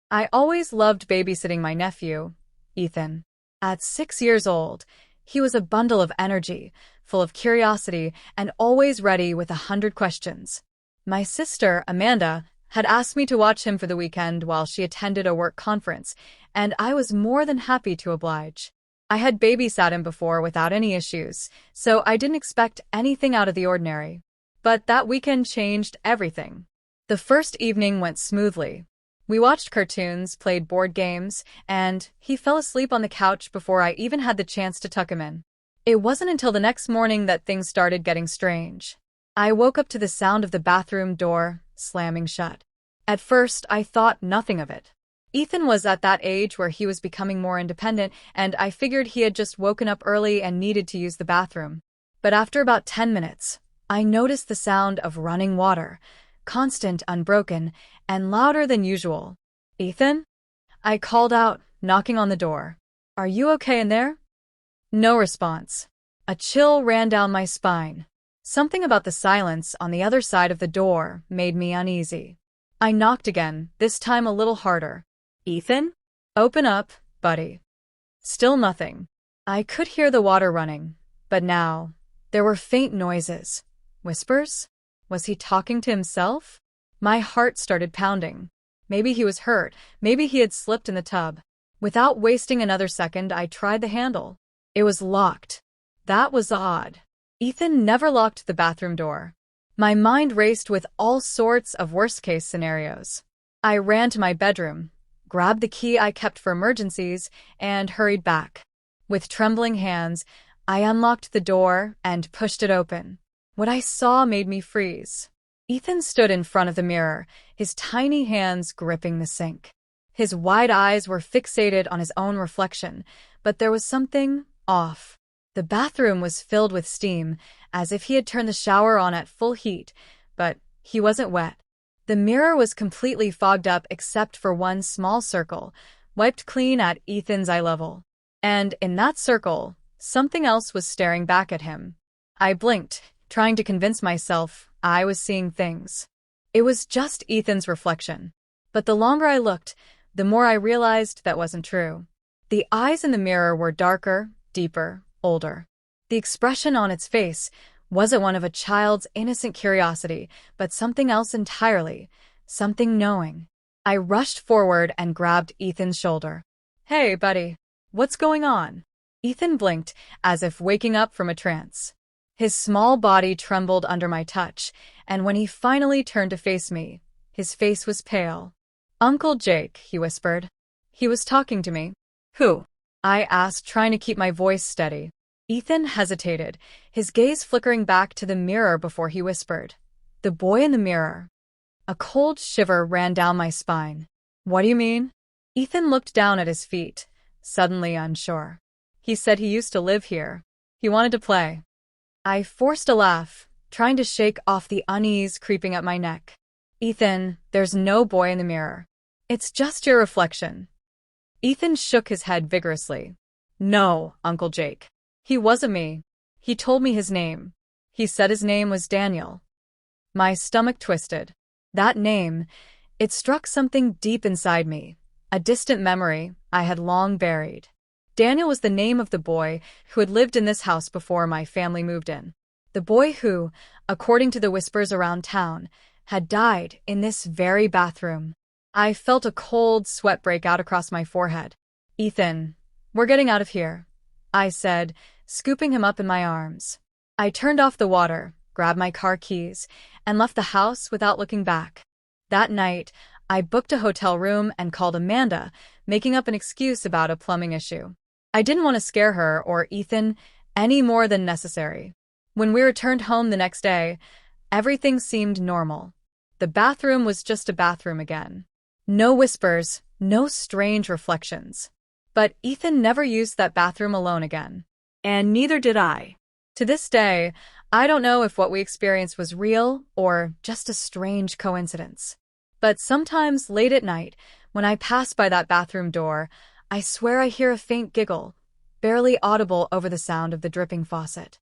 I always loved babysitting my nephew, Ethan. At 6 years old, he was a bundle of energy, full of curiosity, and always ready with 100 questions. My sister, Amanda, had asked me to watch him for the weekend while she attended a work conference, and I was more than happy to oblige. I had babysat him before without any issues, so I didn't expect anything out of the ordinary. But that weekend changed everything. The first evening went smoothly. We watched cartoons, played board games, and he fell asleep on the couch before I even had the chance to tuck him in. It wasn't until the next morning that things started getting strange. I woke up to the sound of the bathroom door slamming shut. At first, I thought nothing of it. Ethan was at that age where he was becoming more independent, and I figured he had just woken up early and needed to use the bathroom. But after about 10 minutes, I noticed the sound of running water, constant, unbroken, and louder than usual. "Ethan?" I called out, knocking on the door. "Are you okay in there?" No response. A chill ran down my spine. Something about the silence on the other side of the door made me uneasy. I knocked again, this time a little harder. "Ethan? Open up, buddy." Still nothing. I could hear the water running, but now there were faint noises. Whispers? Was he talking to himself? My heart started pounding. Maybe he was hurt. Maybe he had slipped in the tub. Without wasting another second, I tried the handle. It was locked. That was odd. Ethan never locked the bathroom door. My mind raced with all sorts of worst-case scenarios. I ran to my bedroom, grabbed the key I kept for emergencies, and hurried back. With trembling hands, I unlocked the door and pushed it open. What I saw made me freeze. Ethan stood in front of the mirror, his tiny hands gripping the sink. His wide eyes were fixated on his own reflection, but there was something off. The bathroom was filled with steam, as if he had turned the shower on at full heat, but he wasn't wet. The mirror was completely fogged up except for one small circle, wiped clean at Ethan's eye level. And in that circle, something else was staring back at him. I blinked, trying to convince myself I was seeing things. It was just Ethan's reflection. But the longer I looked, the more I realized that wasn't true. The eyes in the mirror were darker, deeper, older. The expression on its face wasn't one of a child's innocent curiosity, but something else entirely, something knowing. I rushed forward and grabbed Ethan's shoulder. "Hey, buddy, what's going on?" Ethan blinked, as if waking up from a trance. His small body trembled under my touch, and when he finally turned to face me, his face was pale. "Uncle Jake," he whispered. "He was talking to me." "Who?" I asked, trying to keep my voice steady. Ethan hesitated, his gaze flickering back to the mirror before he whispered, "The boy in the mirror." A cold shiver ran down my spine. "What do you mean?" Ethan looked down at his feet, suddenly unsure. "He said he used to live here. He wanted to play." I forced a laugh, trying to shake off the unease creeping up my neck. "Ethan, there's no boy in the mirror. It's just your reflection." Ethan shook his head vigorously. "No, Uncle Jake. He wasn't me. He told me his name. He said his name was Daniel." My stomach twisted. That name, it struck something deep inside me, a distant memory I had long buried. Daniel was the name of the boy who had lived in this house before my family moved in. The boy who, according to the whispers around town, had died in this very bathroom. I felt a cold sweat break out across my forehead. "Ethan, we're getting out of here," I said, scooping him up in my arms. I turned off the water, grabbed my car keys, and left the house without looking back. That night, I booked a hotel room and called Amanda, making up an excuse about a plumbing issue. I didn't want to scare her or Ethan any more than necessary. When we returned home the next day, everything seemed normal. The bathroom was just a bathroom again. No whispers, no strange reflections. But Ethan never used that bathroom alone again. And neither did I. To this day, I don't know if what we experienced was real or just a strange coincidence. But sometimes late at night, when I pass by that bathroom door, I swear I hear a faint giggle, barely audible over the sound of the dripping faucet.